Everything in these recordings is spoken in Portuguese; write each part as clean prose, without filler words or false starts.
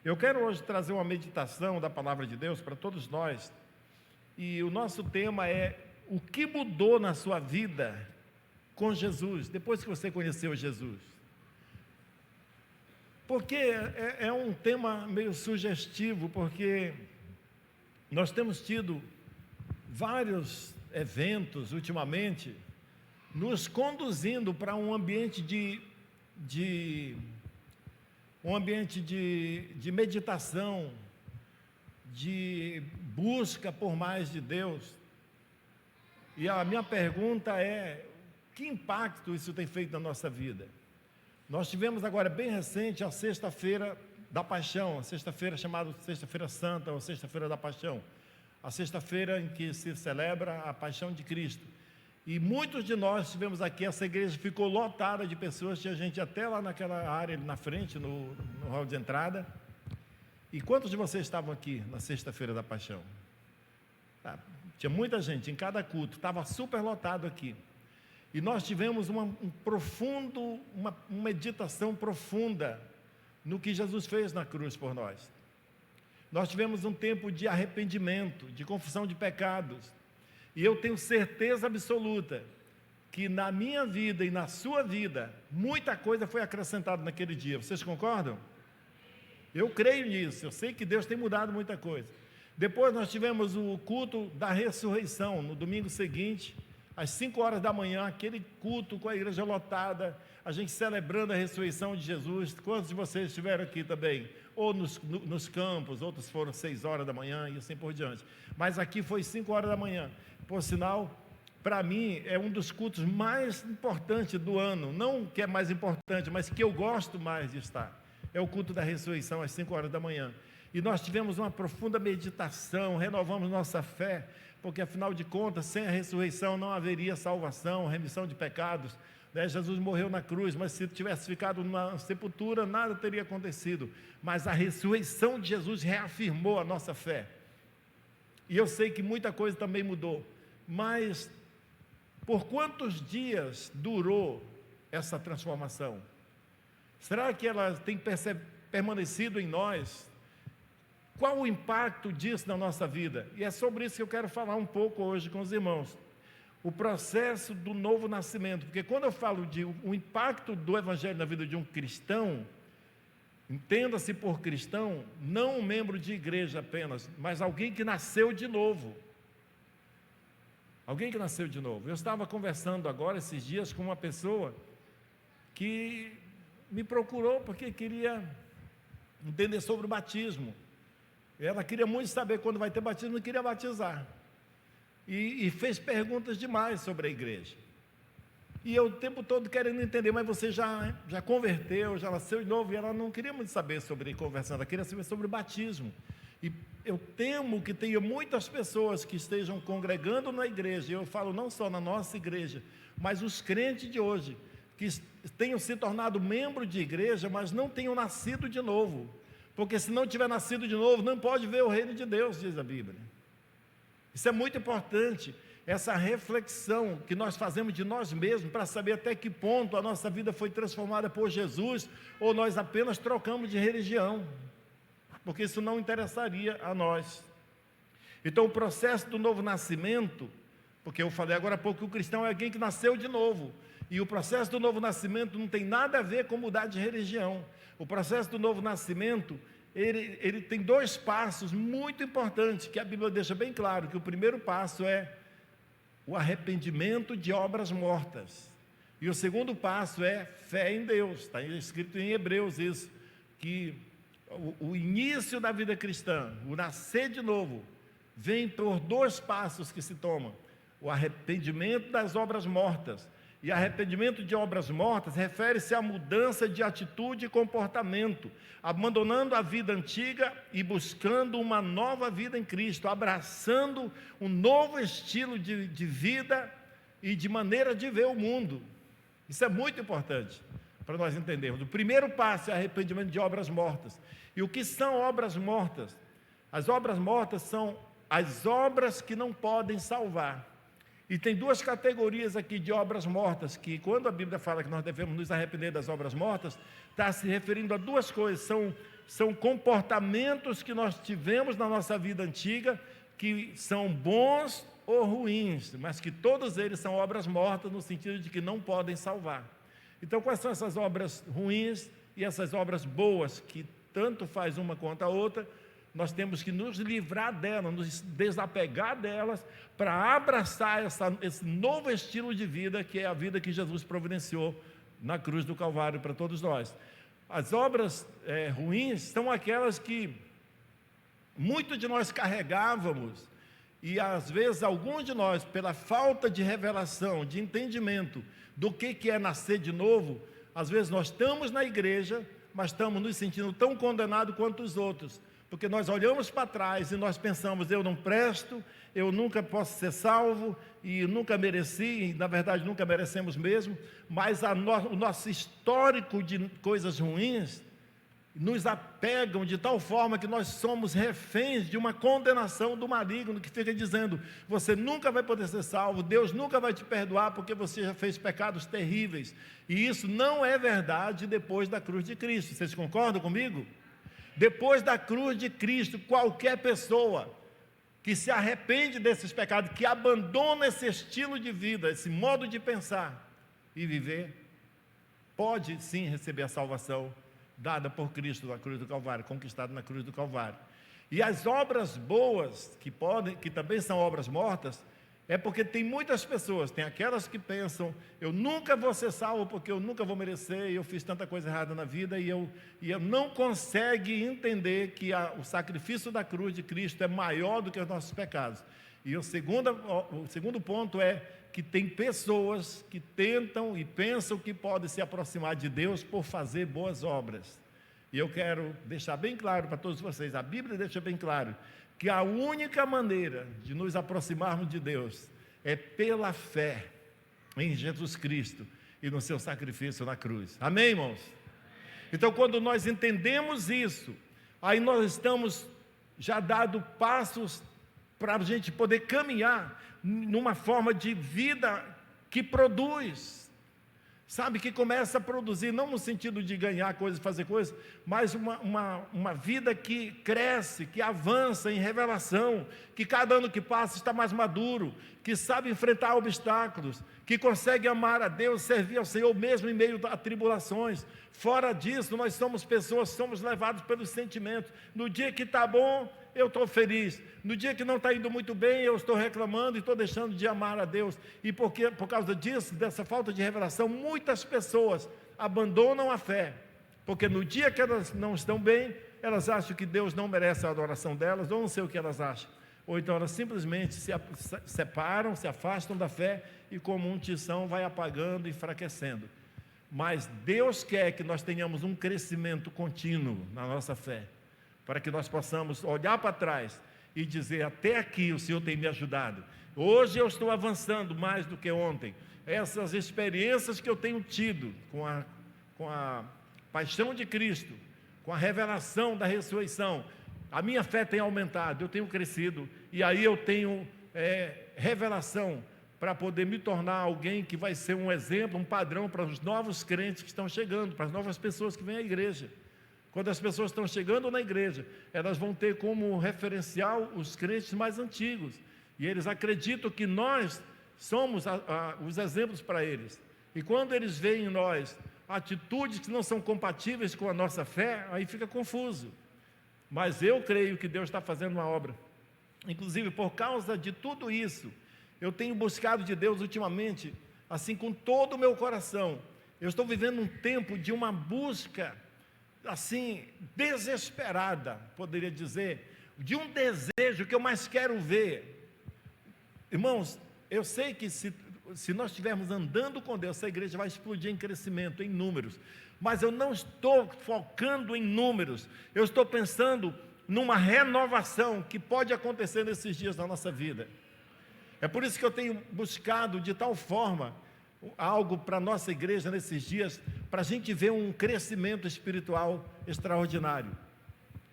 Eu quero hoje trazer uma meditação da palavra de Deus para todos nós, e o nosso tema é: o que mudou na sua vida com Jesus, depois que você conheceu Jesus? Porque é um tema meio sugestivo, porque nós temos tido vários eventos ultimamente, nos conduzindo para um ambiente de meditação, de busca por mais de Deus. E a minha pergunta é: que impacto isso tem feito na nossa vida? Nós tivemos agora, bem recente, a Sexta-feira da Paixão, a sexta-feira chamada Sexta-feira Santa, ou Sexta-feira da Paixão, a sexta-feira em que se celebra a Paixão de Cristo. E muitos de nós estivemos aqui, essa igreja ficou lotada de pessoas, tinha gente até lá naquela área ali na frente, no hall de entrada. E quantos de vocês estavam aqui na Sexta-feira da Paixão? Tinha muita gente em cada culto, estava super lotado aqui. E nós tivemos uma meditação profunda no que Jesus fez na cruz por nós. Nós tivemos um tempo de arrependimento, de confissão de pecados. E eu tenho certeza absoluta que na minha vida e na sua vida, muita coisa foi acrescentada naquele dia. Vocês concordam? Eu creio nisso, eu sei que Deus tem mudado muita coisa. Depois nós tivemos o culto da ressurreição, no domingo seguinte, às 5 horas da manhã, aquele culto com a igreja lotada, a gente celebrando a ressurreição de Jesus. Quantos de vocês estiveram aqui também? Ou nos campos, outros foram 6 horas da manhã e assim por diante. Mas aqui foi 5 horas da manhã. Por sinal, para mim, é um dos cultos mais importantes do ano. Não que é mais importante, mas que eu gosto mais de estar. É o culto da ressurreição, às 5 horas da manhã. E nós tivemos uma profunda meditação, renovamos nossa fé, porque afinal de contas, sem a ressurreição não haveria salvação, remissão de pecados. Jesus morreu na cruz, mas se tivesse ficado na sepultura, nada teria acontecido. Mas a ressurreição de Jesus reafirmou a nossa fé. E eu sei que muita coisa também mudou. Mas por quantos dias durou essa transformação? Será que ela tem permanecido em nós? Qual o impacto disso na nossa vida? E é sobre isso que eu quero falar um pouco hoje com os irmãos. O processo do novo nascimento. Porque quando eu falo de o impacto do Evangelho na vida de um cristão, entenda-se por cristão, não um membro de igreja apenas, mas alguém que nasceu de novo. Alguém que nasceu de novo. Eu estava conversando agora, esses dias, com uma pessoa que me procurou porque queria entender sobre o batismo. Ela queria muito saber quando vai ter batismo, não queria batizar. E fez perguntas demais sobre a igreja. E eu o tempo todo querendo entender: mas você já converteu, já nasceu de novo? E ela não queria muito saber sobre conversão, ela queria saber sobre o batismo. E eu temo que tenha muitas pessoas que estejam congregando na igreja, e eu falo não só na nossa igreja, mas os crentes de hoje, que tenham se tornado membro de igreja, mas não tenham nascido de novo. Porque se não tiver nascido de novo, não pode ver o reino de Deus, diz a Bíblia. Isso é muito importante, essa reflexão que nós fazemos de nós mesmos, para saber até que ponto a nossa vida foi transformada por Jesus, ou nós apenas trocamos de religião, porque isso não interessaria a nós. Então o processo do novo nascimento, porque eu falei agora há pouco que o cristão é alguém que nasceu de novo, e o processo do novo nascimento não tem nada a ver com mudar de religião. O processo do novo nascimento, ele tem 2 passos muito importantes, que a Bíblia deixa bem claro, que o primeiro passo é o arrependimento de obras mortas, e o segundo passo é fé em Deus. Está escrito em Hebreus isso, que o início da vida cristã, o nascer de novo, vem por 2 passos que se tomam: o arrependimento das obras mortas. E arrependimento de obras mortas refere-se à mudança de atitude e comportamento, abandonando a vida antiga e buscando uma nova vida em Cristo, abraçando um novo estilo de vida e de maneira de ver o mundo. Isso é muito importante para nós entendermos. O primeiro passo é arrependimento de obras mortas. E o que são obras mortas? As obras mortas são as obras que não podem salvar. E tem 2 categorias aqui de obras mortas, que quando a Bíblia fala que nós devemos nos arrepender das obras mortas, está se referindo a 2 coisas: são comportamentos que nós tivemos na nossa vida antiga, que são bons ou ruins, mas que todos eles são obras mortas, no sentido de que não podem salvar. Então, quais são essas obras ruins e essas obras boas, que tanto faz uma quanto a outra? Nós temos que nos livrar delas, nos desapegar delas, para abraçar esse novo estilo de vida, que é a vida que Jesus providenciou na cruz do Calvário para todos nós. As obras ruins são aquelas que muitos de nós carregávamos, e às vezes alguns de nós, pela falta de revelação, de entendimento do que é nascer de novo, às vezes nós estamos na igreja, mas estamos nos sentindo tão condenados quanto os outros, porque nós olhamos para trás e nós pensamos: eu não presto, eu nunca posso ser salvo, e nunca mereci, e na verdade nunca merecemos mesmo, mas o nosso histórico de coisas ruins nos apegam de tal forma que nós somos reféns de uma condenação do maligno, que fica dizendo: você nunca vai poder ser salvo, Deus nunca vai te perdoar, porque você já fez pecados terríveis. E isso não é verdade depois da cruz de Cristo. Vocês concordam comigo? Depois da cruz de Cristo, qualquer pessoa que se arrepende desses pecados, que abandona esse estilo de vida, esse modo de pensar e viver, pode sim receber a salvação dada por Cristo na cruz do Calvário, conquistada na cruz do Calvário. E as obras boas, que também são obras mortas, é porque tem muitas pessoas, tem aquelas que pensam: eu nunca vou ser salvo, porque eu nunca vou merecer, eu fiz tanta coisa errada na vida, e eu não consegue entender que o sacrifício da cruz de Cristo é maior do que os nossos pecados. E o segundo ponto é que tem pessoas que tentam e pensam que podem se aproximar de Deus por fazer boas obras. E eu quero deixar bem claro para todos vocês, a Bíblia deixa bem claro, que a única maneira de nos aproximarmos de Deus é pela fé em Jesus Cristo e no seu sacrifício na cruz. Amém, irmãos? Então, quando nós entendemos isso, aí nós estamos já dando passos para a gente poder caminhar numa forma de vida que produz, sabe, que começa a produzir, não no sentido de ganhar coisas, fazer coisas, mas uma vida que cresce, que avança em revelação, que cada ano que passa está mais maduro, que sabe enfrentar obstáculos, que consegue amar a Deus, servir ao Senhor mesmo em meio a tribulações. Fora disso, nós somos pessoas, somos levados pelos sentimentos. No dia que está bom, eu estou feliz. No dia que não está indo muito bem, eu estou reclamando e estou deixando de amar a Deus. E por causa disso, dessa falta de revelação, muitas pessoas abandonam a fé, porque no dia que elas não estão bem, elas acham que Deus não merece a adoração delas, ou não sei o que elas acham. Ou então elas simplesmente se separam, se afastam da fé, e como um tição vai apagando e enfraquecendo. Mas Deus quer que nós tenhamos um crescimento contínuo na nossa fé, para que nós possamos olhar para trás e dizer: até aqui o Senhor tem me ajudado, hoje eu estou avançando mais do que ontem. Essas experiências que eu tenho tido com a paixão de Cristo, com a revelação da ressurreição, a minha fé tem aumentado, eu tenho crescido, e aí eu tenho revelação para poder me tornar alguém que vai ser um exemplo, um padrão para os novos crentes que estão chegando, para as novas pessoas que vêm à igreja. Quando as pessoas estão chegando na igreja, elas vão ter como referencial os crentes mais antigos, e eles acreditam que nós somos os exemplos para eles. E quando eles veem em nós atitudes que não são compatíveis com a nossa fé, aí fica confuso. Mas eu creio que Deus está fazendo uma obra. Inclusive, por causa de tudo isso, eu tenho buscado de Deus ultimamente, assim, com todo o meu coração. Eu estou vivendo um tempo de uma busca, assim, desesperada, poderia dizer, de um desejo que eu mais quero ver. Irmãos, eu sei que se nós estivermos andando com Deus, essa igreja vai explodir em crescimento, em números. Mas eu não estou focando em números, eu estou pensando numa renovação que pode acontecer nesses dias da nossa vida. É por isso que eu tenho buscado de tal forma algo para a nossa igreja nesses dias, para a gente ver um crescimento espiritual extraordinário.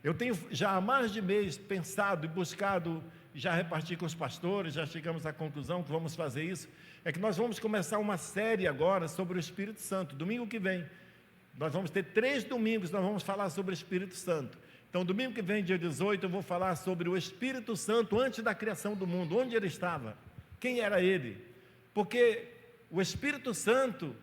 Eu tenho já há mais de mês pensado e buscado, já reparti com os pastores, já chegamos à conclusão que vamos fazer isso, é que nós vamos começar uma série agora sobre o Espírito Santo, domingo que vem. Nós vamos ter 3 domingos, nós vamos falar sobre o Espírito Santo. Então, domingo que vem, dia 18, eu vou falar sobre o Espírito Santo antes da criação do mundo, onde ele estava, quem era ele. Porque o Espírito Santo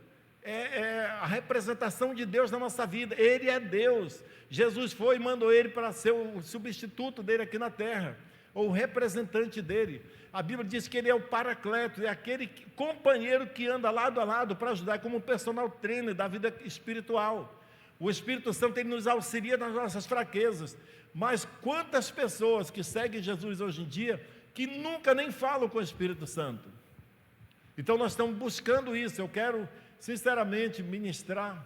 é a representação de Deus na nossa vida, ele é Deus. Jesus foi e mandou ele para ser o substituto dele aqui na terra, ou o representante dele. A Bíblia diz que ele é o Paracleto, é aquele companheiro que anda lado a lado para ajudar, como um personal trainer da vida espiritual. O Espírito Santo, ele nos auxilia nas nossas fraquezas. Mas quantas pessoas que seguem Jesus hoje em dia, que nunca nem falam com o Espírito Santo? Então nós estamos buscando isso. Eu quero sinceramente ministrar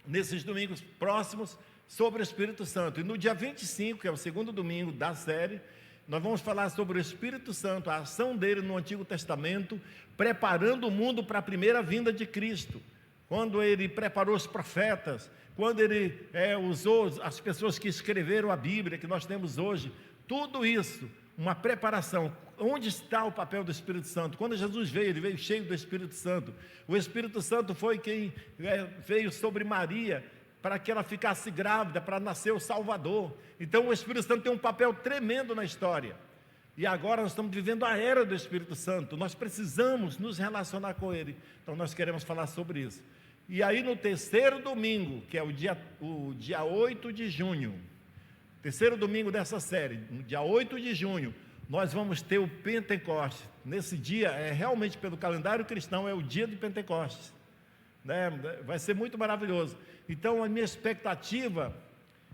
nesses domingos próximos sobre o Espírito Santo. E no dia 25, que é o segundo domingo da série, nós vamos falar sobre o Espírito Santo, a ação dele no Antigo Testamento, preparando o mundo para a primeira vinda de Cristo. Quando ele preparou os profetas, quando ele usou as pessoas que escreveram a Bíblia, que nós temos hoje, tudo isso, uma preparação. Onde está o papel do Espírito Santo? Quando Jesus veio, ele veio cheio do Espírito Santo. O Espírito Santo foi quem veio sobre Maria, para que ela ficasse grávida, para nascer o Salvador. Então o Espírito Santo tem um papel tremendo na história. E agora nós estamos vivendo a era do Espírito Santo, nós precisamos nos relacionar com ele. Então nós queremos falar sobre isso. E aí no terceiro domingo, que é o dia 8 de junho, terceiro domingo dessa série, no dia 8 de junho, nós vamos ter o Pentecostes. Nesse dia, realmente pelo calendário cristão, é o dia de Pentecostes, né? Vai ser muito maravilhoso. Então a minha expectativa,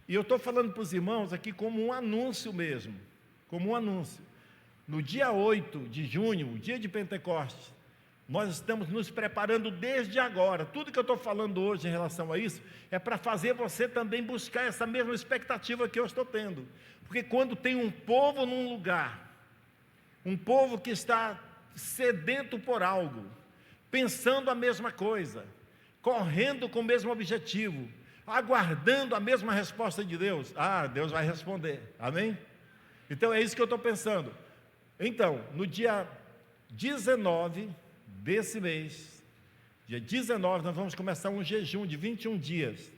e eu estou falando para os irmãos aqui como um anúncio mesmo, como um anúncio. No dia 8 de junho, o dia de Pentecostes, nós estamos nos preparando desde agora. Tudo que eu estou falando hoje em relação a isso, é para fazer você também buscar essa mesma expectativa que eu estou tendo. Porque quando tem um povo num lugar, um povo que está sedento por algo, pensando a mesma coisa, correndo com o mesmo objetivo, aguardando a mesma resposta de Deus, Deus vai responder, amém? Então é isso que eu estou pensando. Então, no dia 19 desse mês, dia 19, nós vamos começar um jejum de 21 dias,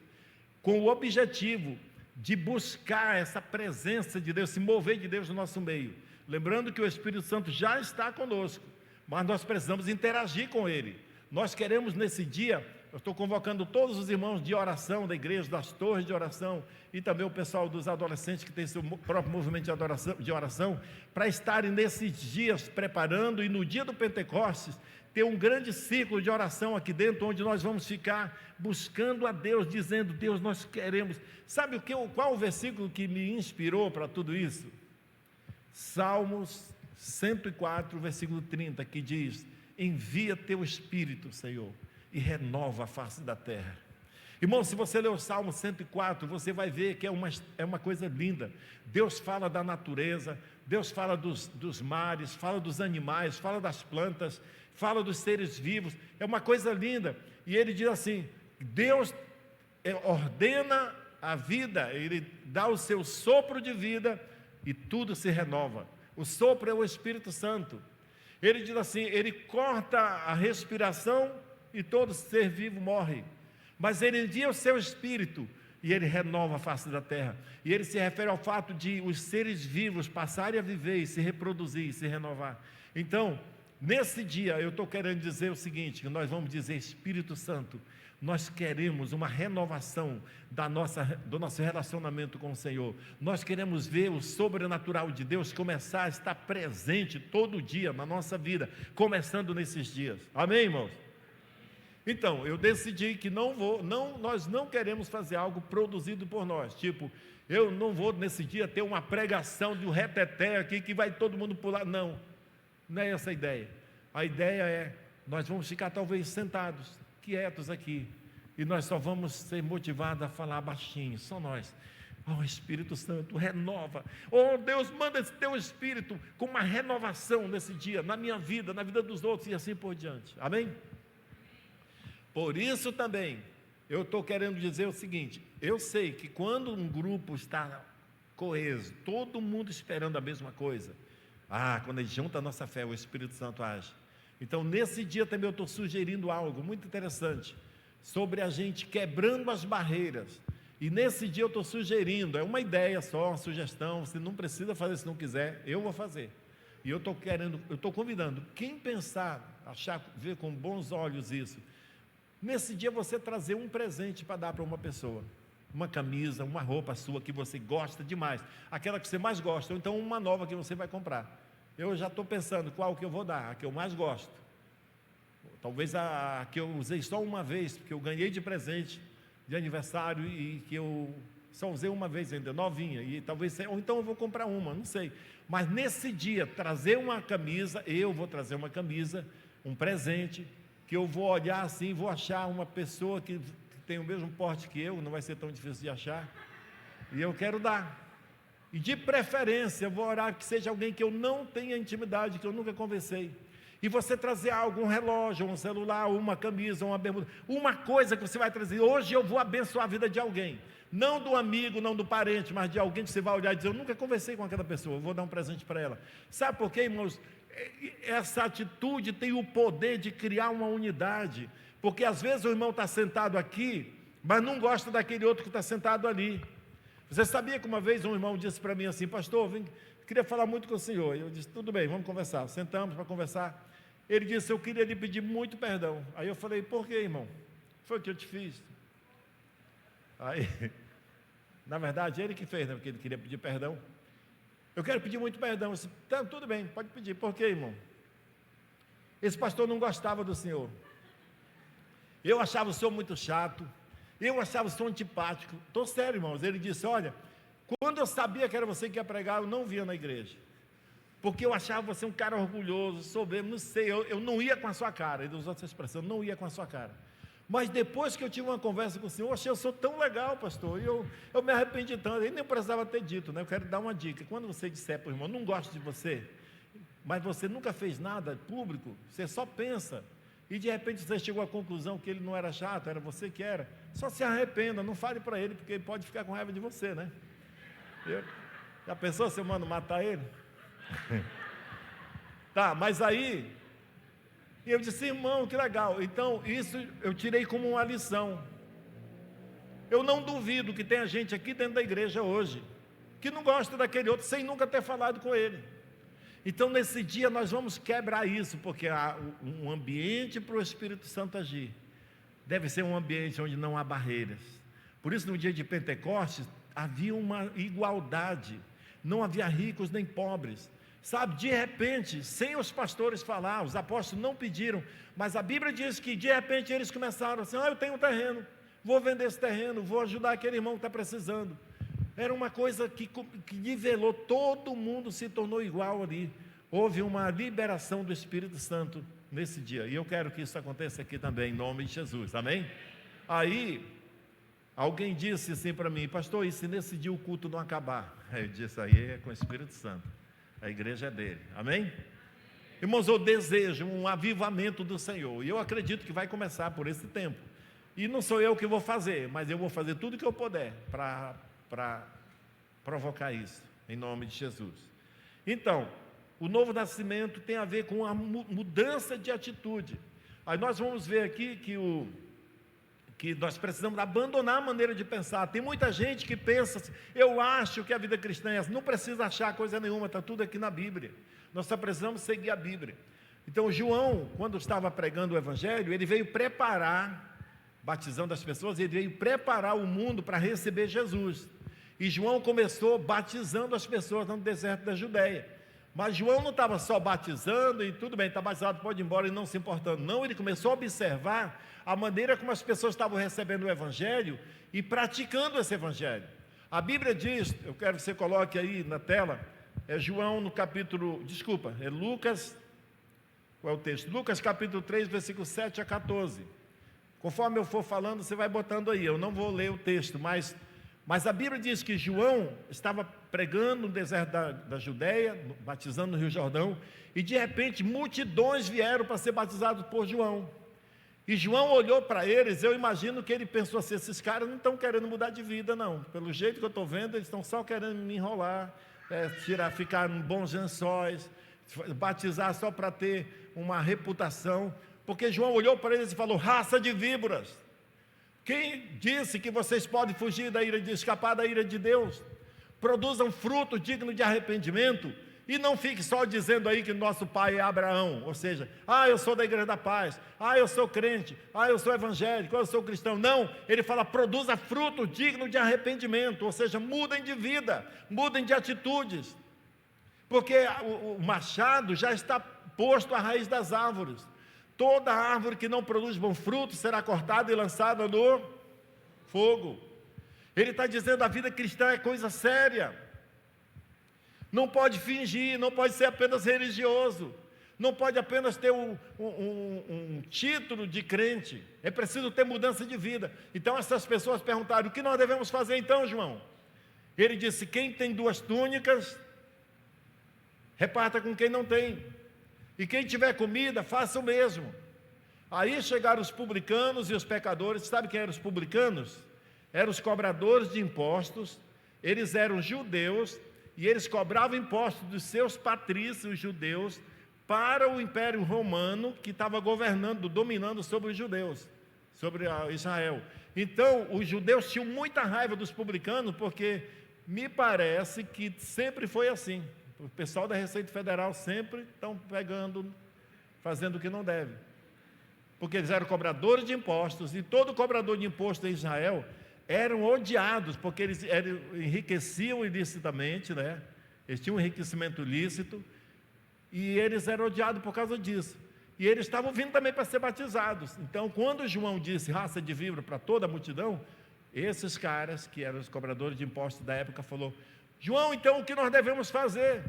com o objetivo de buscar essa presença de Deus, se mover de Deus no nosso meio. Lembrando que o Espírito Santo já está conosco, mas nós precisamos interagir com ele. Nós queremos nesse dia, eu estou convocando todos os irmãos de oração da igreja, das torres de oração, e também o pessoal dos adolescentes que tem seu próprio movimento de oração, para estarem nesses dias preparando, e no dia do Pentecostes, ter um grande ciclo de oração aqui dentro, onde nós vamos ficar buscando a Deus, dizendo: Deus, nós queremos. Sabe qual o versículo que me inspirou para tudo isso? Salmos 104, versículo 30, que diz: envia teu Espírito, Senhor, e renova a face da terra. Irmão, se você ler o Salmo 104, você vai ver que é uma coisa linda. Deus fala da natureza, Deus fala dos mares, fala dos animais, fala das plantas, fala dos seres vivos, é uma coisa linda. E ele diz assim: Deus ordena a vida, ele dá o seu sopro de vida e tudo se renova. O sopro é o Espírito Santo. Ele diz assim: ele corta a respiração e todo ser vivo morre, mas ele envia o seu Espírito e ele renova a face da terra. E ele se refere ao fato de os seres vivos passarem a viver e se reproduzir e se renovar. Então, nesse dia eu estou querendo dizer o seguinte, que nós vamos dizer: Espírito Santo, nós queremos uma renovação do nosso relacionamento com o Senhor. Nós queremos ver o sobrenatural de Deus começar a estar presente todo dia na nossa vida, começando nesses dias. Amém, irmãos? Então, eu decidi que nós não queremos fazer algo produzido por nós. Tipo, eu não vou nesse dia ter uma pregação de um reteté aqui que vai todo mundo pular. Não é essa a ideia. A ideia é, nós vamos ficar talvez sentados, quietos aqui, e nós só vamos ser motivados a falar baixinho, só nós. Espírito Santo, renova. Deus, manda esse teu Espírito com uma renovação nesse dia, na minha vida, na vida dos outros, e assim por diante. Amém? Por isso também, eu estou querendo dizer o seguinte: eu sei que quando um grupo está coeso, todo mundo esperando a mesma coisa, quando a gente junta a nossa fé, o Espírito Santo age. Então nesse dia também eu estou sugerindo algo muito interessante. sobre a gente quebrando as barreiras. E nesse dia eu estou sugerindo, é uma ideia só, uma sugestão, você não precisa fazer se não quiser, eu vou fazer. E eu estou convidando, quem pensar, ver com bons olhos isso, nesse dia você trazer um presente para dar para uma pessoa, uma camisa, uma roupa sua que você gosta demais, aquela que você mais gosta, ou então uma nova que você vai comprar. Eu já estou pensando qual que eu vou dar, a que eu mais gosto. Talvez a que eu usei só uma vez, que eu ganhei de presente de aniversário e que eu só usei uma vez ainda, novinha, e talvez, ou então eu vou comprar uma, não sei. Mas nesse dia, trazer uma camisa, eu vou trazer uma camisa, um presente, que eu vou olhar assim, vou achar uma pessoa que tem o mesmo porte que eu, não vai ser tão difícil de achar, e eu quero dar. E de preferência, eu vou orar que seja alguém que eu não tenha intimidade, que eu nunca conversei. E você trazer algo, um relógio, um celular, uma camisa, uma bermuda, uma coisa que você vai trazer. Hoje eu vou abençoar a vida de alguém. Não do amigo, não do parente, mas de alguém que você vai olhar e dizer, eu nunca conversei com aquela pessoa, eu vou dar um presente para ela. Sabe por quê, irmãos? Essa atitude tem o poder de criar uma unidade. Porque às vezes o irmão está sentado aqui, mas não gosta daquele outro que está sentado ali. Você sabia que uma vez um irmão disse para mim assim, pastor, queria falar muito com o senhor. Eu disse, tudo bem, vamos conversar. Sentamos para conversar. Ele disse, eu queria lhe pedir muito perdão. Aí eu falei, por quê, irmão? Foi o que eu te fiz. Aí, na verdade, ele que fez, né? Porque ele queria pedir perdão. Eu quero pedir muito perdão. Eu disse, tá, tudo bem, pode pedir. Por quê, irmão? Esse pastor não gostava do senhor. Eu achava o senhor muito chato. Eu achava o senhor antipático. Estou sério, irmãos. Ele disse, olha, quando eu sabia que era você que ia pregar, eu não via na igreja. Porque eu achava você um cara orgulhoso, soberbo, não sei, eu não ia com a sua cara. Ele usou essa expressão, não ia com a sua cara. Mas depois que eu tive uma conversa com o senhor, eu achei o senhor tão legal, pastor, e eu me arrependi tanto, ele nem precisava ter dito, né? Eu quero dar uma dica, quando você disser para o irmão, não gosto de você, mas você nunca fez nada público, você só pensa, e de repente você chegou à conclusão que ele não era chato, era você que era, só se arrependa, não fale para ele, porque ele pode ficar com raiva de você, né? Já pensou se eu mando matar ele? Tá, mas aí eu disse, irmão, que legal. Então isso eu tirei como uma lição. Eu não duvido que tenha gente aqui dentro da igreja hoje que não gosta daquele outro sem nunca ter falado com ele. Então nesse dia nós vamos quebrar isso, porque há um ambiente para o Espírito Santo agir deve ser um ambiente onde não há barreiras. Por isso no dia de Pentecostes havia uma igualdade, não havia ricos nem pobres. Sabe, de repente, sem os pastores falar, os apóstolos não pediram, mas a Bíblia diz que de repente eles começaram assim, eu tenho um terreno, vou vender esse terreno, vou ajudar aquele irmão que está precisando. Era uma coisa que nivelou, todo mundo se tornou igual ali. Houve uma liberação do Espírito Santo nesse dia, e eu quero que isso aconteça aqui também, em nome de Jesus, amém? Aí, alguém disse assim para mim, pastor, e se nesse dia o culto não acabar? Aí eu disse, aí é com o Espírito Santo. A igreja é dele, amém? Irmãos, eu desejo um avivamento do Senhor, e eu acredito que vai começar por esse tempo, e não sou eu que vou fazer, mas eu vou fazer tudo que eu puder, para provocar isso, em nome de Jesus. Então, o novo nascimento tem a ver com a mudança de atitude. Aí nós vamos ver aqui que nós precisamos abandonar a maneira de pensar. Tem muita gente que pensa assim, eu acho que a vida cristã é essa, não precisa achar coisa nenhuma, está tudo aqui na Bíblia, nós só precisamos seguir a Bíblia. Então João, quando estava pregando o Evangelho, ele veio preparar, batizando as pessoas, ele veio preparar o mundo para receber Jesus, e João começou batizando as pessoas no deserto da Judéia. Mas João não estava só batizando e tudo bem, está batizado, pode ir embora e não se importando. Não, ele começou a observar a maneira como as pessoas estavam recebendo o Evangelho e praticando esse Evangelho. A Bíblia diz, eu quero que você coloque aí na tela, é João no capítulo, é Lucas, qual é o texto? Lucas capítulo 3, versículo 7 a 14. Conforme eu for falando, você vai botando aí, eu não vou ler o texto, mas a Bíblia diz que João estava pregando no deserto da Judéia, batizando no Rio Jordão, e de repente multidões vieram para ser batizados por João. E João olhou para eles, eu imagino que ele pensou assim, esses caras não estão querendo mudar de vida não, pelo jeito que eu estou vendo, eles estão só querendo me enrolar, ficar em bons lençóis, batizar só para ter uma reputação, porque João olhou para eles e falou, raça de víboras, Quem disse que vocês podem fugir da ira, de escapar da ira de Deus? Produzam fruto digno de arrependimento, e não fique só dizendo aí que nosso pai é Abraão, ou seja, eu sou da Igreja da Paz, eu sou crente, eu sou evangélico, eu sou cristão. Não, ele fala, produza fruto digno de arrependimento, ou seja, mudem de vida, mudem de atitudes, porque o machado já está posto à raiz das árvores. Toda árvore que não produz bom fruto será cortada e lançada no fogo. Ele está dizendo, a vida cristã é coisa séria. Não pode fingir, não pode ser apenas religioso, não pode apenas ter um título de crente. É preciso ter mudança de vida. Então essas pessoas perguntaram, o que nós devemos fazer então, João? Ele disse, quem tem 2 túnicas, reparta com quem não tem. E quem tiver comida, faça o mesmo. Aí chegaram os publicanos e os pecadores. Sabe quem eram os publicanos? Eram os cobradores de impostos. Eles eram judeus e eles cobravam impostos dos seus patrícios judeus para o Império Romano, que estava governando, dominando sobre os judeus, sobre Israel. Então, os judeus tinham muita raiva dos publicanos, porque me parece que sempre foi assim. O pessoal da Receita Federal sempre estão pegando, fazendo o que não deve. Porque eles eram cobradores de impostos, e todo cobrador de imposto em Israel eram odiados, porque eles enriqueciam ilicitamente, né? Eles tinham um enriquecimento ilícito, e eles eram odiados por causa disso. E eles estavam vindo também para ser batizados. Então, quando João disse raça de víbora para toda a multidão, esses caras, que eram os cobradores de impostos da época, falou, João, então o que nós devemos fazer?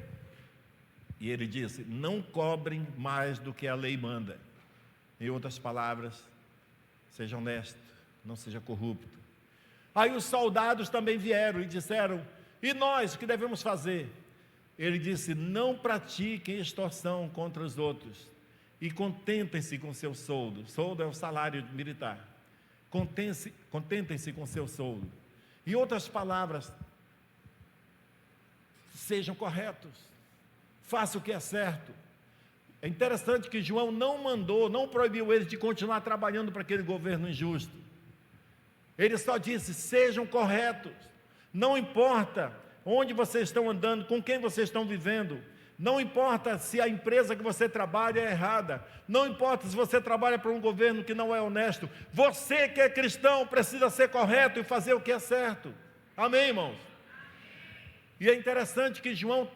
E ele disse, não cobrem mais do que a lei manda. Em outras palavras, seja honesto, não seja corrupto. Aí os soldados também vieram e disseram, e nós, o que devemos fazer? Ele disse, não pratiquem extorsão contra os outros, e contentem-se com seu soldo. Soldo é o salário militar. Contentem-se com seu soldo. Em outras palavras, sejam corretos, façam o que é certo. É interessante que João não proibiu eles de continuar trabalhando para aquele governo injusto. Ele só disse, sejam corretos, não importa onde vocês estão andando, com quem vocês estão vivendo, não importa se a empresa que você trabalha é errada, não importa se você trabalha para um governo que não é honesto, você que é cristão precisa ser correto e fazer o que é certo. Amém, irmãos? E é interessante que João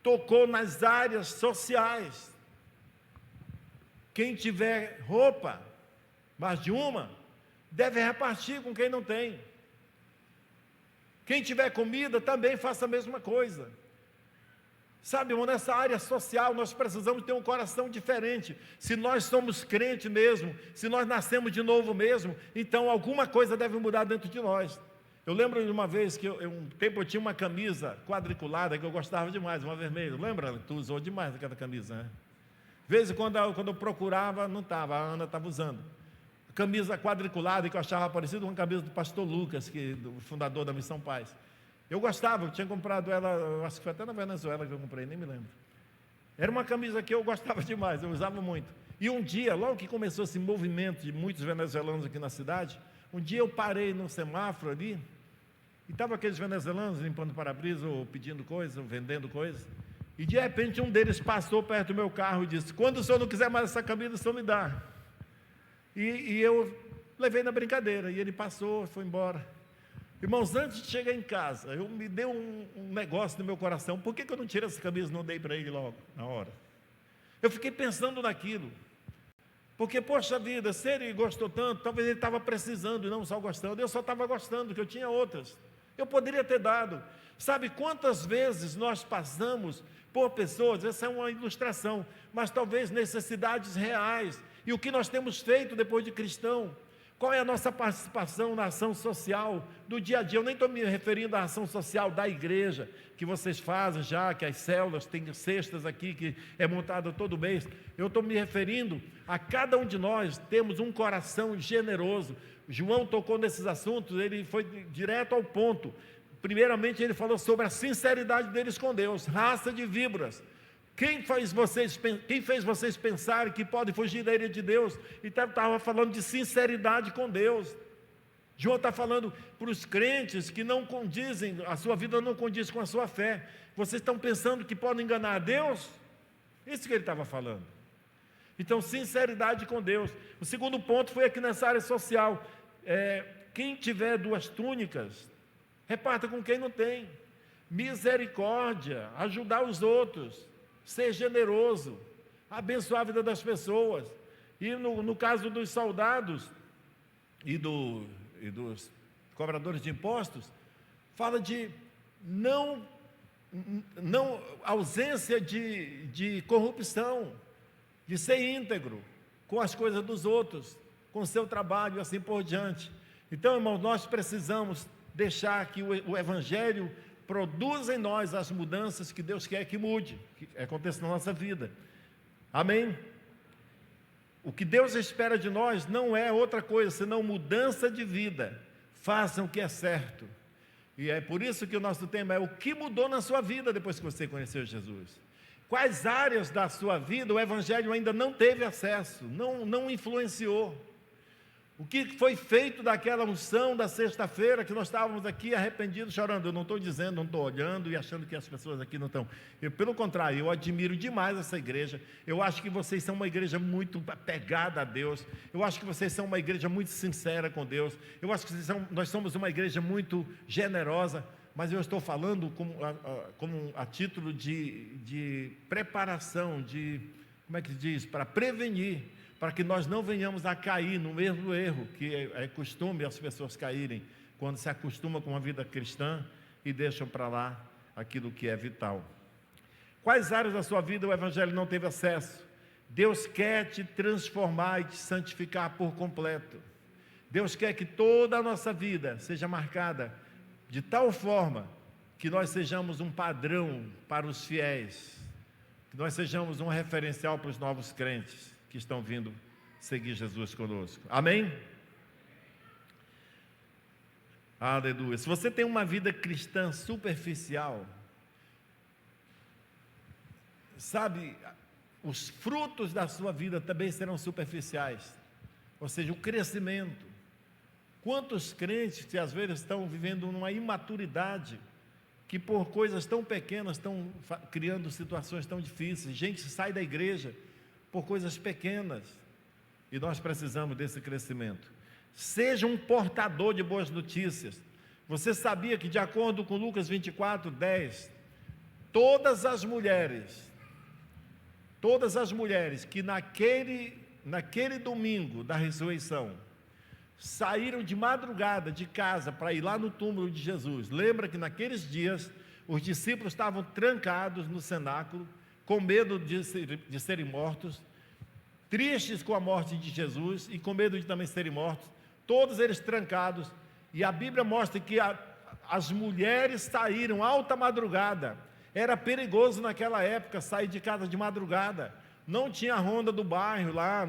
tocou nas áreas sociais. Quem tiver roupa, mais de uma, deve repartir com quem não tem. Quem tiver comida, também faça a mesma coisa. Sabe, irmão, nessa área social, nós precisamos ter um coração diferente. Se nós somos crentes mesmo, se nós nascemos de novo mesmo, então alguma coisa deve mudar dentro de nós. Eu lembro de uma vez que um tempo eu tinha uma camisa quadriculada que eu gostava demais, uma vermelha. Lembra? Tu usou demais aquela camisa, né? De vez em quando eu procurava, não estava, a Ana estava usando. Camisa quadriculada que eu achava parecida com a camisa do pastor Lucas, do fundador da Missão Paz. Eu gostava, eu tinha comprado ela, eu acho que foi até na Venezuela que eu comprei, nem me lembro. Era uma camisa que eu gostava demais, eu usava muito. E um dia, logo que começou esse movimento de muitos venezuelanos aqui na cidade, um dia eu parei no semáforo ali, e estavam aqueles venezuelanos limpando para-brisa, ou pedindo coisas, ou vendendo coisas, e de repente um deles passou perto do meu carro e disse, quando o senhor não quiser mais essa camisa, o senhor me dá. E eu levei na brincadeira, e ele passou, foi embora. Irmãos, antes de chegar em casa, me deu um negócio no meu coração, por que eu não tirei essa camisa e não dei para ele logo, na hora? Eu fiquei pensando naquilo, porque, poxa vida, se ele gostou tanto, talvez ele estava precisando e não só gostando, eu só estava gostando, que eu tinha outras, eu poderia ter dado. Sabe quantas vezes nós passamos por pessoas, essa é uma ilustração, mas talvez necessidades reais, e o que nós temos feito depois de cristão? Qual é a nossa participação na ação social do dia a dia? Eu nem estou me referindo à ação social da igreja, que vocês fazem já, que as células têm cestas aqui, que é montada todo mês. Eu estou me referindo a cada um de nós temos um coração generoso. João tocou nesses assuntos, ele foi direto ao ponto. Primeiramente ele falou sobre a sinceridade deles com Deus, raça de víboras. Quem fez vocês pensarem que podem fugir da ira de Deus? Então estava falando de sinceridade com Deus. João está falando para os crentes que não condizem, a sua vida não condiz com a sua fé. Vocês estão pensando que podem enganar a Deus? Isso que ele estava falando. Então, sinceridade com Deus. O segundo ponto foi aqui nessa área social. Quem tiver 2 túnicas, reparta com quem não tem. Misericórdia, ajudar os outros, ser generoso, abençoar a vida das pessoas. E no caso dos soldados e dos cobradores de impostos, fala de não ausência de corrupção, de ser íntegro com as coisas dos outros, com o seu trabalho e assim por diante. Então, irmãos, nós precisamos deixar que o Evangelho produza em nós as mudanças que Deus quer que mude, que aconteça na nossa vida. Amém? O que Deus espera de nós não é outra coisa, senão mudança de vida. Façam o que é certo. E é por isso que o nosso tema é: o que mudou na sua vida depois que você conheceu Jesus? Quais áreas da sua vida o Evangelho ainda não teve acesso, não influenciou? O que foi feito daquela unção da sexta-feira, que nós estávamos aqui arrependidos, chorando? Eu não estou dizendo, não estou olhando e achando que as pessoas aqui não estão. Pelo contrário, eu admiro demais essa igreja. Eu acho que vocês são uma igreja muito apegada a Deus. Eu acho que vocês são uma igreja muito sincera com Deus. Eu acho que nós somos uma igreja muito generosa. Mas eu estou falando como a título de preparação, como é que diz? Para prevenir, para que nós não venhamos a cair no mesmo erro que é costume as pessoas caírem quando se acostumam com a vida cristã e deixam para lá aquilo que é vital. Quais áreas da sua vida o Evangelho não teve acesso? Deus quer te transformar e te santificar por completo. Deus quer que toda a nossa vida seja marcada de tal forma que nós sejamos um padrão para os fiéis, que nós sejamos um referencial para os novos crentes que estão vindo seguir Jesus conosco. Amém? Aleluia. Se você tem uma vida cristã superficial, sabe, os frutos da sua vida também serão superficiais, ou seja, o crescimento. Quantos crentes que às vezes estão vivendo numa imaturidade, que por coisas tão pequenas estão criando situações tão difíceis. Gente sai da igreja por coisas pequenas, e nós precisamos desse crescimento. Seja um portador de boas notícias. Você sabia que, de acordo com Lucas 24:10, todas as mulheres que naquele domingo da ressurreição saíram de madrugada de casa para ir lá no túmulo de Jesus. Lembra que naqueles dias os discípulos estavam trancados no cenáculo, com medo de serem mortos, tristes com a morte de Jesus e com medo de também serem mortos, todos eles trancados. E a Bíblia mostra que as mulheres saíram alta madrugada. Era perigoso naquela época sair de casa de madrugada. Não tinha ronda do bairro lá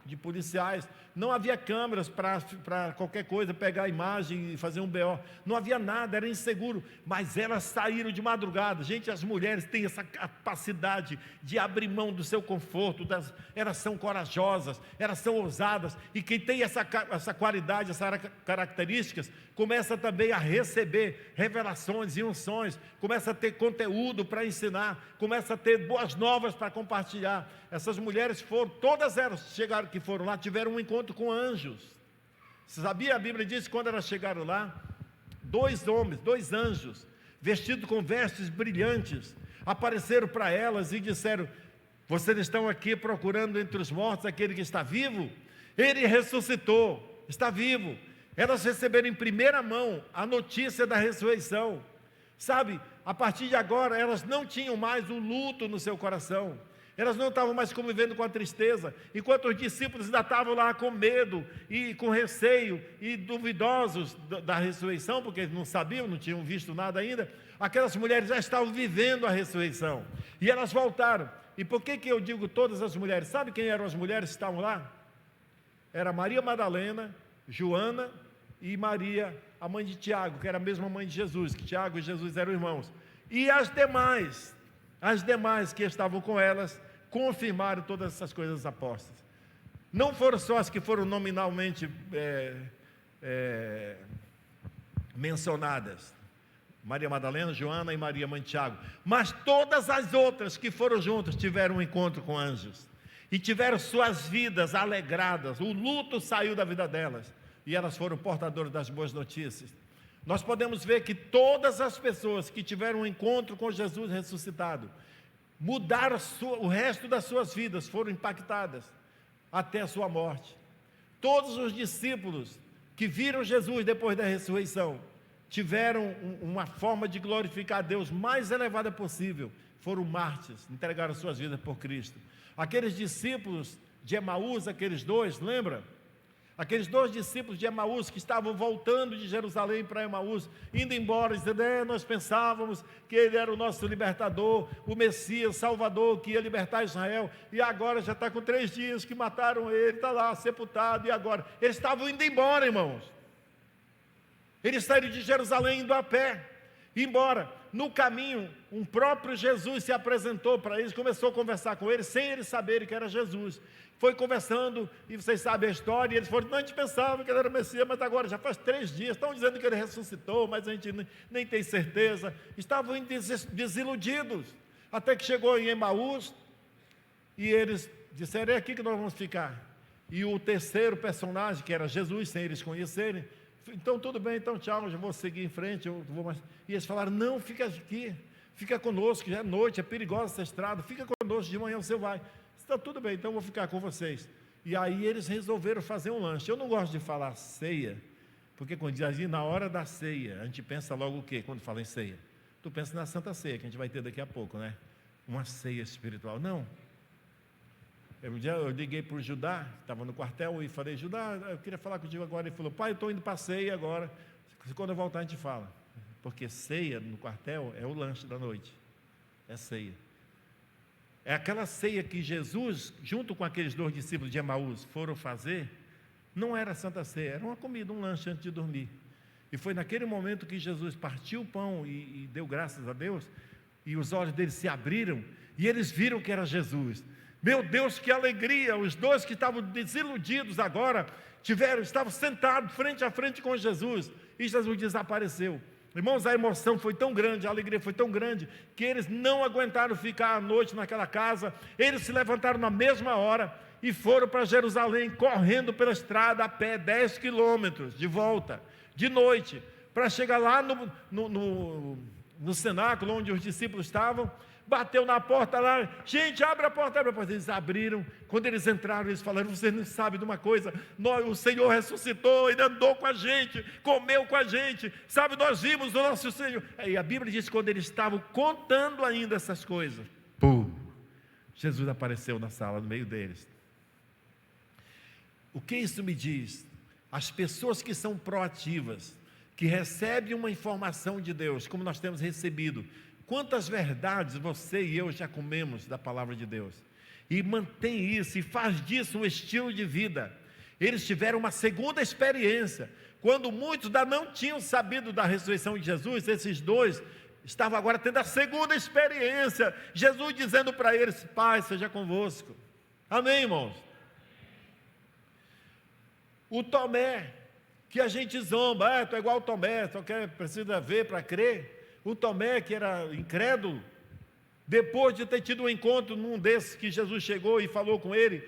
de policiais, não havia câmeras para qualquer coisa, pegar a imagem e fazer um BO, não havia nada, era inseguro, mas elas saíram de madrugada. Gente, as mulheres têm essa capacidade de abrir mão do seu conforto, elas são corajosas, elas são ousadas, e quem tem essa qualidade, essas características, começa também a receber revelações e unções, começa a ter conteúdo para ensinar, começa a ter boas novas para compartilhar. Essas mulheres todas elas que foram lá, tiveram um encontro com anjos. Você sabia? A Bíblia diz que quando elas chegaram lá, 2 anjos, vestidos com vestes brilhantes, apareceram para elas e disseram: vocês estão aqui procurando entre os mortos aquele que está vivo? Ele ressuscitou, está vivo. Elas receberam em primeira mão a notícia da ressurreição. Sabe, a partir de agora elas não tinham mais o luto no seu coração. Elas não estavam mais convivendo com a tristeza, enquanto os discípulos ainda estavam lá com medo e com receio e duvidosos da ressurreição, porque eles não sabiam, não tinham visto nada ainda. Aquelas mulheres já estavam vivendo a ressurreição, e elas voltaram. E por que eu digo todas as mulheres? Sabe quem eram as mulheres que estavam lá? Era Maria Madalena, Joana e Maria, a mãe de Tiago, que era a mesma mãe de Jesus, que Tiago e Jesus eram irmãos. E as demais que estavam com elas, confirmaram todas essas coisas apóstolas. Não foram só as que foram nominalmente mencionadas: Maria Madalena, Joana e Maria mãe de Tiago. Mas todas as outras que foram juntas tiveram um encontro com anjos e tiveram suas vidas alegradas. O luto saiu da vida delas e elas foram portadoras das boas notícias. Nós podemos ver que todas as pessoas que tiveram um encontro com Jesus ressuscitado mudaram o resto das suas vidas, foram impactadas até a sua morte. Todos os discípulos que viram Jesus depois da ressurreição tiveram uma forma de glorificar a Deus mais elevada possível. Foram mártires, entregaram suas vidas por Cristo. Aqueles discípulos de Emaús, aqueles dois, lembra? Aqueles dois discípulos de Emaús que estavam voltando de Jerusalém para Emaús, indo embora, dizendo: nós pensávamos que ele era o nosso libertador, o Messias, o Salvador, que ia libertar Israel, e agora já está com 3 dias que mataram ele, está lá sepultado, e agora? Eles estavam indo embora, irmãos. Eles saíram de Jerusalém indo a pé, embora. No caminho, um próprio Jesus se apresentou para eles, começou a conversar com eles, sem eles saberem que era Jesus. Foi conversando, e vocês sabem a história, e eles foram: a gente pensava que ele era o Messias, mas agora já faz 3 dias, estão dizendo que ele ressuscitou, mas a gente nem tem certeza. Estavam desiludidos, até que chegou em Emaús, e eles disseram: é aqui que nós vamos ficar. E o terceiro personagem, que era Jesus, sem eles conhecerem: então tudo bem, então tchau, eu já vou seguir em frente, eu vou mais. E eles falaram: não, fica aqui, fica conosco, já é noite, é perigosa essa estrada, fica conosco, de manhã você vai. Está tudo bem, então eu vou ficar com vocês. E aí eles resolveram fazer um lanche. Eu não gosto de falar ceia, porque quando diz assim, na hora da ceia, a gente pensa logo o quê, quando fala em ceia? Tu pensa na Santa Ceia, que a gente vai ter daqui a pouco, né? Uma ceia espiritual. Não. Eu liguei para o Judá, estava no quartel, e falei: Judá, eu queria falar contigo agora. Ele falou: pai, eu estou indo para a ceia agora, quando eu voltar a gente fala. Porque ceia no quartel é o lanche da noite, é ceia. É aquela ceia que Jesus, junto com aqueles 2 discípulos de Emaús, foram fazer. Não era Santa Ceia, era uma comida, um lanche antes de dormir. E foi naquele momento que Jesus partiu o pão e deu graças a Deus, e os olhos deles se abriram, e eles viram que era Jesus. Meu Deus, que alegria! Os 2 que estavam desiludidos agora, estavam sentados frente a frente com Jesus, e Jesus desapareceu. Irmãos, a emoção foi tão grande, a alegria foi tão grande, que eles não aguentaram ficar à noite naquela casa. Eles se levantaram na mesma hora e foram para Jerusalém, correndo pela estrada a pé, 10 quilômetros de volta, de noite, para chegar lá no cenáculo onde os discípulos estavam. Bateu na porta lá: gente, abre a porta, abre a porta. Eles abriram. Quando eles entraram, eles falaram: vocês não sabem de uma coisa, o Senhor ressuscitou, ele andou com a gente, comeu com a gente, sabe, nós vimos o nosso Senhor. E a Bíblia diz que quando eles estavam contando ainda essas coisas, Jesus apareceu na sala, no meio deles. O que isso me diz? As pessoas que são proativas, que recebem uma informação de Deus, como nós temos recebido, quantas verdades você e eu já comemos da palavra de Deus, e mantém isso, e faz disso um estilo de vida. Eles tiveram uma segunda experiência, quando muitos ainda não tinham sabido da ressurreição de Jesus. Esses 2 estavam agora tendo a segunda experiência, Jesus dizendo para eles: Pai seja convosco. Amém, irmãos? O Tomé, que a gente zomba: tu é igual o Tomé, só precisa ver para crer. O Tomé, que era incrédulo, depois de ter tido um encontro num desses que Jesus chegou e falou com ele,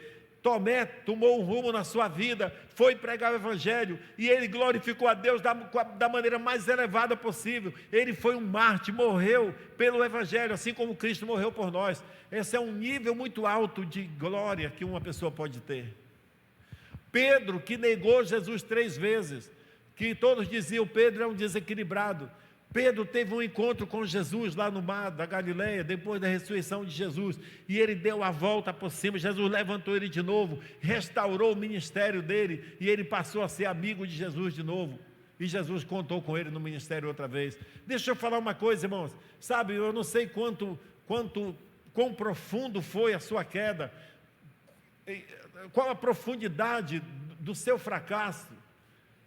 Tomé tomou um rumo na sua vida, foi pregar o Evangelho, e ele glorificou a Deus da maneira mais elevada possível. Ele foi um mártir, morreu pelo Evangelho, assim como Cristo morreu por nós. Esse é um nível muito alto de glória que uma pessoa pode ter. Pedro, que negou Jesus 3 vezes, que todos diziam: Pedro é um desequilibrado. Pedro teve um encontro com Jesus lá no mar da Galileia, depois da ressurreição de Jesus, e ele deu a volta por cima. Jesus levantou ele de novo, restaurou o ministério dele, e ele passou a ser amigo de Jesus de novo, e Jesus contou com ele no ministério outra vez. Deixa eu falar uma coisa, irmãos, sabe, eu não sei quão profundo foi a sua queda, qual a profundidade do seu fracasso.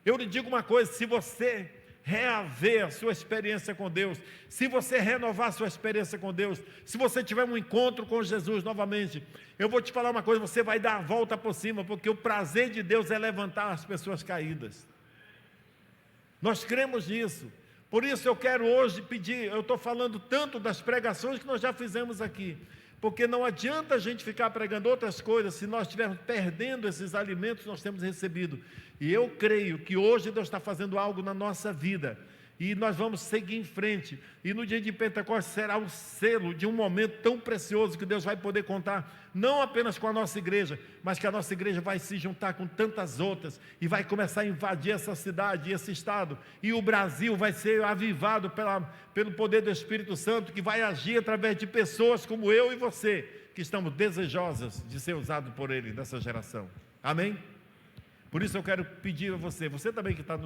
Eu lhe digo uma coisa: se você reaver a sua experiência com Deus, se você renovar a sua experiência com Deus, se você tiver um encontro com Jesus novamente, eu vou te falar uma coisa: você vai dar a volta por cima, porque o prazer de Deus é levantar as pessoas caídas. Nós cremos nisso. Por isso eu quero hoje pedir, eu estou falando tanto das pregações que nós já fizemos aqui, porque não adianta a gente ficar pregando outras coisas se nós estivermos perdendo esses alimentos que nós temos recebido. E eu creio que hoje Deus está fazendo algo na nossa vida, e nós vamos seguir em frente, e no dia de Pentecostes será o selo de um momento tão precioso que Deus vai poder contar, não apenas com a nossa igreja, mas que a nossa igreja vai se juntar com tantas outras, e vai começar a invadir essa cidade, esse estado, e o Brasil vai ser avivado pelo poder do Espírito Santo, que vai agir através de pessoas como eu e você, que estamos desejosas de ser usados por Ele nessa geração, amém? Por isso eu quero pedir a você também que está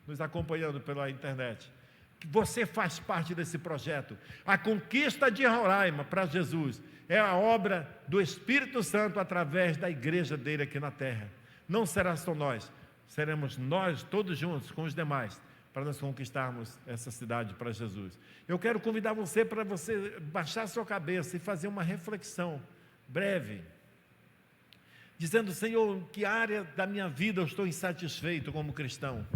nos acompanhando pela internet, que você faz parte desse projeto. A conquista de Roraima para Jesus é a obra do Espírito Santo através da igreja dele aqui na terra. Não será só nós, seremos nós todos juntos com os demais, para nós conquistarmos essa cidade para Jesus. Eu quero convidar você para você baixar a sua cabeça e fazer uma reflexão breve, dizendo: Senhor, que área da minha vida eu estou insatisfeito como cristão?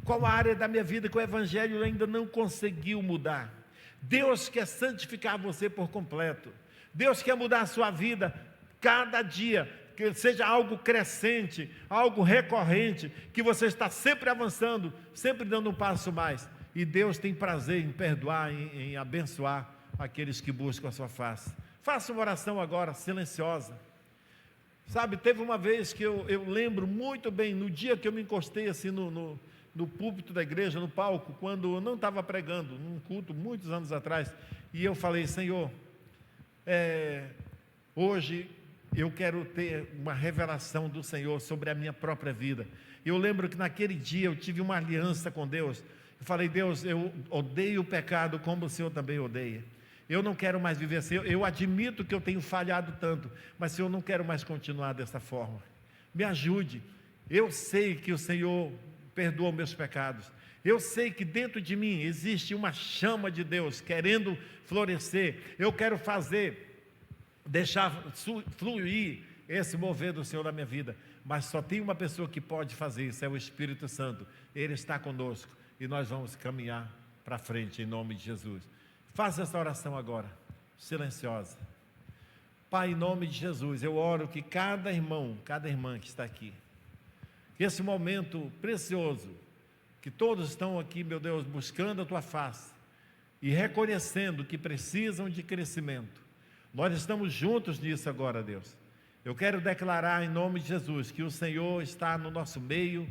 Qual a área da minha vida que o Evangelho ainda não conseguiu mudar? Deus quer santificar você por completo. Deus quer mudar a sua vida cada dia, que seja algo crescente, algo recorrente, que você está sempre avançando, sempre dando um passo mais. E Deus tem prazer em perdoar, em abençoar aqueles que buscam a sua face. Faça uma oração agora, silenciosa. Sabe, teve uma vez que eu lembro muito bem, no dia que eu me encostei assim no púlpito da igreja, no palco, quando eu não estava pregando, num culto, muitos anos atrás, e eu falei: Senhor, hoje eu quero ter uma revelação do Senhor sobre a minha própria vida. Eu lembro que naquele dia eu tive uma aliança com Deus, eu falei: Deus, eu odeio o pecado como o Senhor também odeia, eu não quero mais viver assim, eu admito que eu tenho falhado tanto, mas eu não quero mais continuar dessa forma, me ajude. Eu sei que o Senhor perdoa meus pecados, eu sei que dentro de mim existe uma chama de Deus querendo florescer, eu quero deixar fluir esse mover do Senhor na minha vida, mas só tem uma pessoa que pode fazer isso, é o Espírito Santo. Ele está conosco e nós vamos caminhar para frente em nome de Jesus. Faça essa oração agora, silenciosa. Pai, em nome de Jesus, eu oro que cada irmão, cada irmã que está aqui, que esse momento precioso, que todos estão aqui, meu Deus, buscando a Tua face e reconhecendo que precisam de crescimento, nós estamos juntos nisso agora, Deus. Eu quero declarar em nome de Jesus que o Senhor está no nosso meio,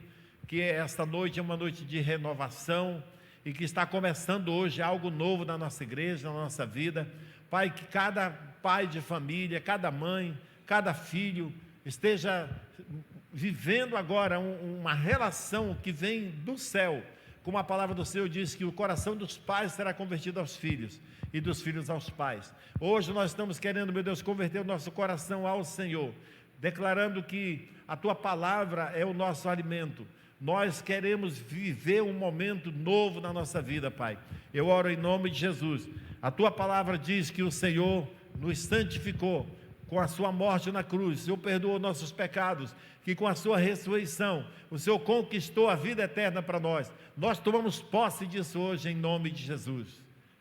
que esta noite é uma noite de renovação e que está começando hoje algo novo na nossa igreja, na nossa vida. Pai, que cada pai de família, cada mãe, cada filho esteja vivendo agora uma relação que vem do céu, como a palavra do Senhor diz, que o coração dos pais será convertido aos filhos e dos filhos aos pais. Hoje nós estamos querendo, meu Deus, converter o nosso coração ao Senhor, declarando que a Tua palavra é o nosso alimento. Nós queremos viver um momento novo na nossa vida, Pai. Eu oro em nome de Jesus. A Tua palavra diz que o Senhor nos santificou com a Sua morte na cruz. O Senhor perdoou nossos pecados, que com a Sua ressurreição o Senhor conquistou a vida eterna para nós. Nós tomamos posse disso hoje em nome de Jesus.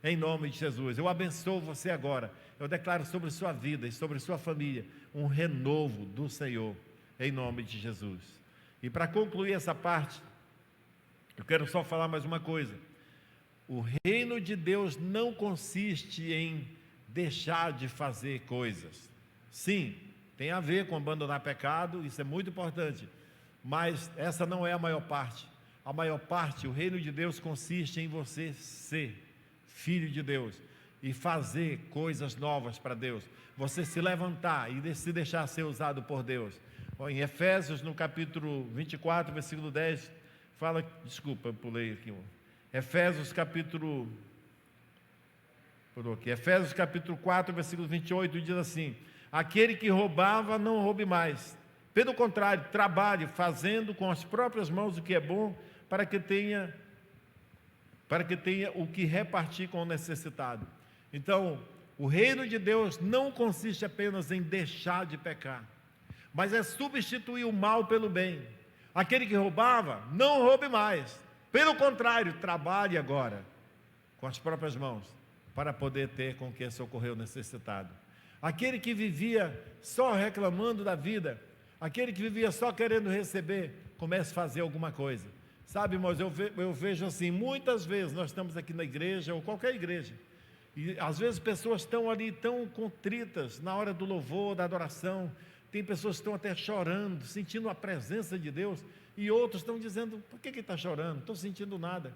Em nome de Jesus, eu abençoo você agora. Eu declaro sobre sua vida e sobre sua família um renovo do Senhor, em nome de Jesus. E para concluir essa parte, eu quero só falar mais uma coisa. O reino de Deus não consiste em deixar de fazer coisas. Sim, tem a ver com abandonar pecado, isso é muito importante, mas essa não é a maior parte. A maior parte, o reino de Deus consiste em você ser filho de Deus e fazer coisas novas para Deus, você se levantar e se deixar ser usado por Deus. Em Efésios, no capítulo 24, versículo 10, fala, desculpa, eu pulei aqui, Efésios capítulo 4, versículo 28, diz assim: aquele que roubava, não roube mais, pelo contrário, trabalhe, fazendo com as próprias mãos o que é bom, para que tenha o que repartir com o necessitado. Então, o reino de Deus não consiste apenas em deixar de pecar, mas é substituir o mal pelo bem. Aquele que roubava, não roube mais, Pelo contrário, trabalhe agora com as próprias mãos para poder ter com que socorrer o necessitado. Aquele que vivia só reclamando da vida, aquele que vivia só querendo receber, comece a fazer alguma coisa. Sabe, irmãos, eu vejo assim, muitas vezes nós estamos aqui na igreja, ou qualquer igreja, e às vezes pessoas estão ali tão contritas na hora do louvor, da adoração. Tem pessoas que estão até chorando, sentindo a presença de Deus, e outros estão dizendo: por que está chorando? Não estou sentindo nada.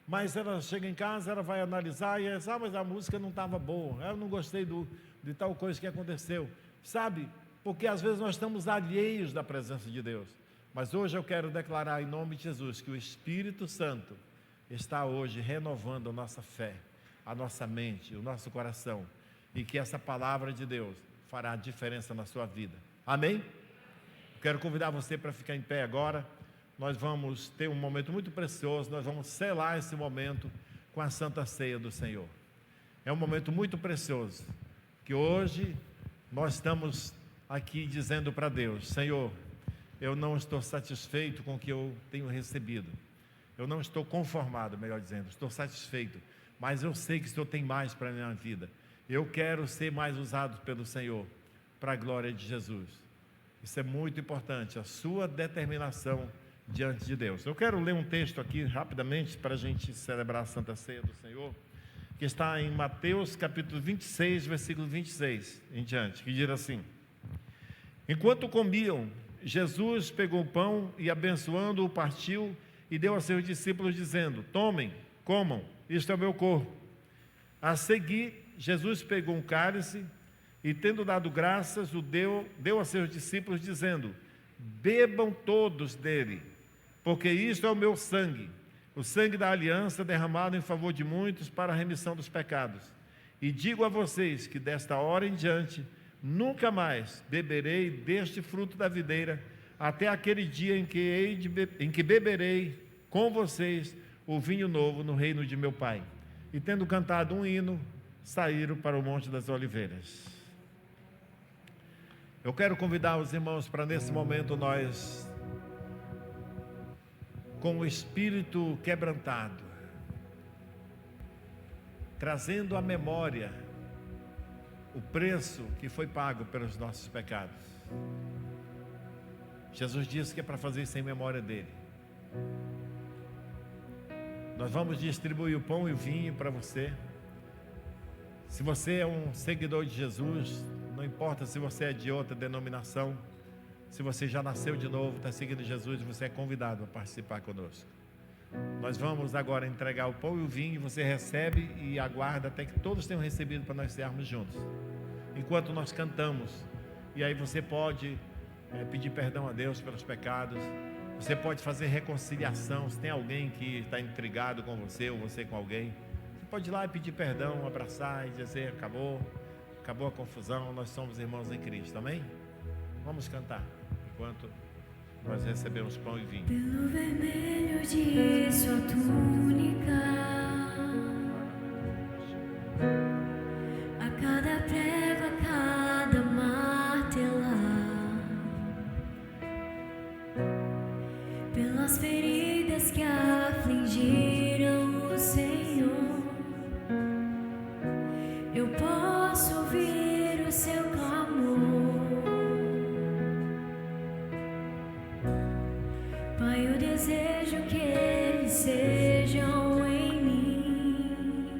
Mas ela chega em casa, ela vai analisar e ela diz: mas a música não estava boa, eu não gostei de tal coisa que aconteceu. Sabe, porque às vezes nós estamos alheios da presença de Deus. Mas hoje eu quero declarar em nome de Jesus que o Espírito Santo está hoje renovando a nossa fé, a nossa mente, o nosso coração, e que essa palavra de Deus fará diferença na sua vida. Amém? Quero convidar você para ficar em pé agora. Nós vamos ter um momento muito precioso, nós vamos selar esse momento com a Santa Ceia do Senhor. É um momento muito precioso, que hoje nós estamos aqui dizendo para Deus: Senhor, eu não estou satisfeito com o que eu tenho recebido, eu não estou conformado, melhor dizendo, estou satisfeito, mas eu sei que o Senhor tem mais para a minha vida. Eu quero ser mais usado pelo Senhor, para a glória de Jesus. Isso é muito importante, a sua determinação diante de Deus. Eu quero ler um texto aqui rapidamente, para a gente celebrar a Santa Ceia do Senhor, que está em Mateus capítulo 26, versículo 26 em diante, que diz assim: enquanto comiam, Jesus pegou o pão e, abençoando-o, partiu e deu a seus discípulos, dizendo: tomem, comam, isto é o meu corpo. A seguir, Jesus pegou um cálice e, tendo dado graças, o deu a seus discípulos, dizendo: bebam todos dele, porque isto é o meu sangue, o sangue da aliança derramado em favor de muitos para a remissão dos pecados. E digo a vocês que desta hora em diante nunca mais beberei deste fruto da videira, até aquele dia em que beberei com vocês o vinho novo no reino de meu Pai. E tendo cantado um hino, saíram para o Monte das Oliveiras. Eu quero convidar os irmãos para, nesse momento, nós, com o espírito quebrantado, trazendo à memória o preço que foi pago pelos nossos pecados. Jesus disse que é para fazer isso em memória dele. Nós vamos distribuir o pão e o vinho para você. Se você é um seguidor de Jesus, não importa se você é de outra denominação, se você já nasceu de novo, está seguindo Jesus, você é convidado a participar conosco. Nós vamos agora entregar o pão e o vinho, você recebe e aguarda até que todos tenham recebido, para nós sermos juntos, enquanto nós cantamos. E aí você pode pedir perdão a Deus pelos pecados, você pode fazer reconciliação. Se tem alguém que está intrigado com você, ou você com alguém, você pode ir lá e pedir perdão, abraçar e dizer: acabou a confusão, nós somos irmãos em Cristo. Amém? Vamos cantar enquanto nós recebemos pão e vinho. Pelo vermelho de sua túnica, a cada prego, a cada martelar, pelas feridas que afligiram o Senhor, eu posso ouvir o seu clamor. Pai, eu desejo que eles sejam em mim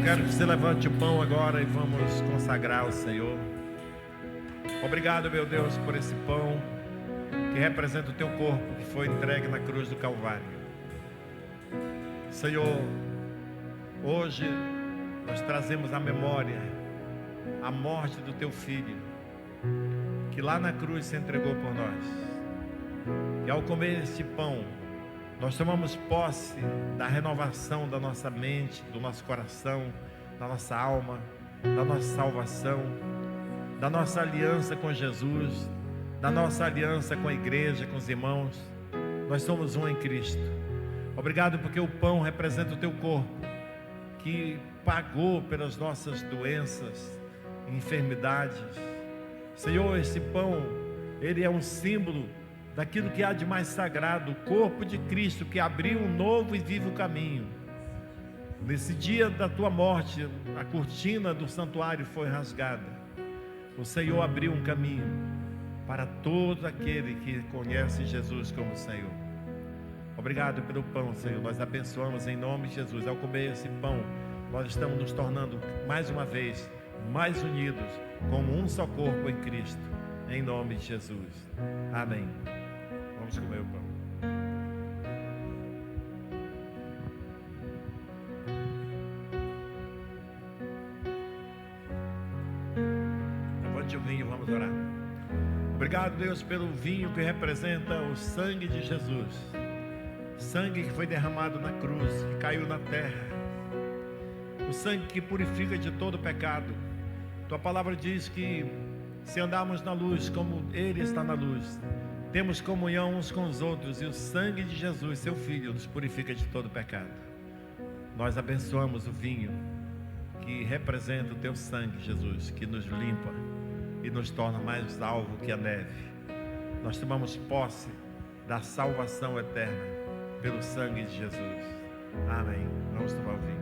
quero que você levante o pão agora e vamos consagrar ao Senhor. Obrigado, meu Deus, por esse pão que representa o teu corpo que foi entregue na cruz do Calvário. Senhor, hoje nós trazemos à memória a morte do teu filho, que lá na cruz se entregou por nós. E ao comer este pão, nós tomamos posse da renovação da nossa mente, do nosso coração, da nossa alma, da nossa salvação, da nossa aliança com Jesus, da nossa aliança com a igreja, com os irmãos. Nós somos um em Cristo. Obrigado porque o pão representa o teu corpo, que pagou pelas nossas doenças, enfermidades. Senhor, esse pão, ele é um símbolo daquilo que há de mais sagrado, o corpo de Cristo que abriu um novo e vivo caminho. Nesse dia da tua morte, a cortina do santuário foi rasgada. O Senhor abriu um caminho para todo aquele que conhece Jesus como Senhor. Obrigado pelo pão, Senhor. Nós abençoamos em nome de Jesus. Ao comer esse pão, nós estamos nos tornando mais uma vez mais unidos como um só corpo em Cristo, em nome de Jesus. Amém. Vamos comer o pão. Levante o vinho, vamos orar. Obrigado, Deus, pelo vinho que representa o sangue de Jesus. Sangue que foi derramado na cruz, que caiu na terra. O sangue que purifica de todo pecado. Tua palavra diz que se andarmos na luz como Ele está na luz, temos comunhão uns com os outros, e o sangue de Jesus, seu Filho, nos purifica de todo pecado. Nós abençoamos o vinho que representa o teu sangue, Jesus, que nos limpa e nos torna mais alvo que a neve. Nós tomamos posse da salvação eterna pelo sangue de Jesus. Amém. Vamos tomar o vinho.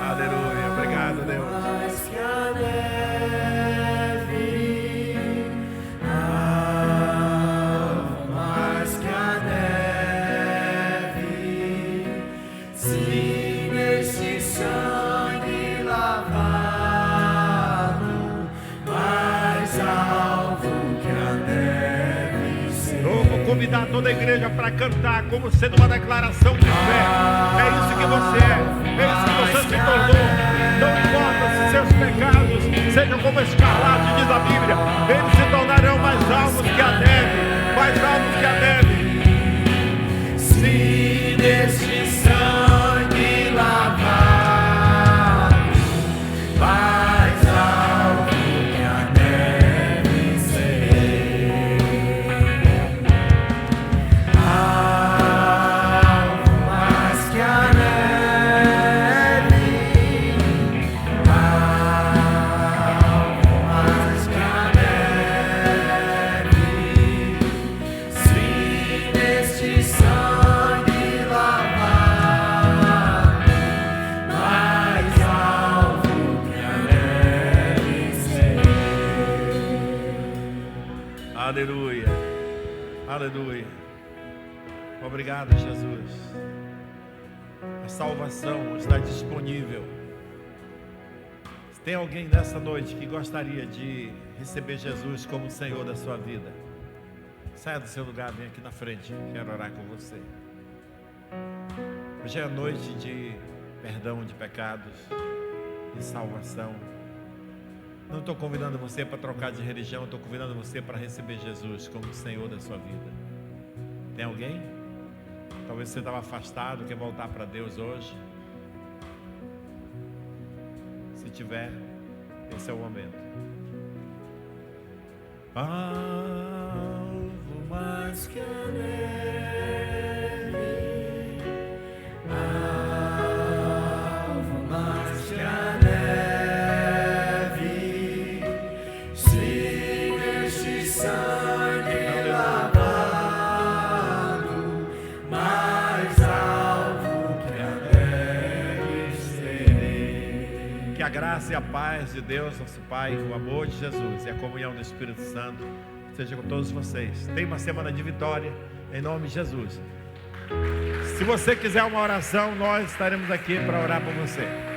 Aleluia. Obrigado, Deus. Convidar toda a igreja para cantar como sendo uma declaração de fé. É isso que você é isso que você se tornou. Não importa se seus pecados sejam como escarlate, diz a Bíblia, eles se tornarão mais alvos que a neve, mais alvos que a neve. Se neste sangue lavado, mais alvo que a neve serei. Aleluia, aleluia. Obrigado, Jesus. A salvação está disponível. Se tem alguém nessa noite que gostaria de receber Jesus como o Senhor da sua vida, saia do seu lugar, vem aqui na frente, quero orar com você. Hoje é a noite de perdão de pecados, de salvação. Não estou convidando você para trocar de religião, estou convidando você para receber Jesus como o Senhor da sua vida. Tem alguém? Talvez você estava afastado, quer voltar para Deus hoje. Se tiver, esse é o momento. Alvo mais que a neve, alvo mais que a neve. A graça e a paz de Deus, nosso Pai, o amor de Jesus e a comunhão do Espírito Santo esteja com todos vocês. Tenha uma semana de vitória, em nome de Jesus. Se você quiser uma oração, nós estaremos aqui para orar por você.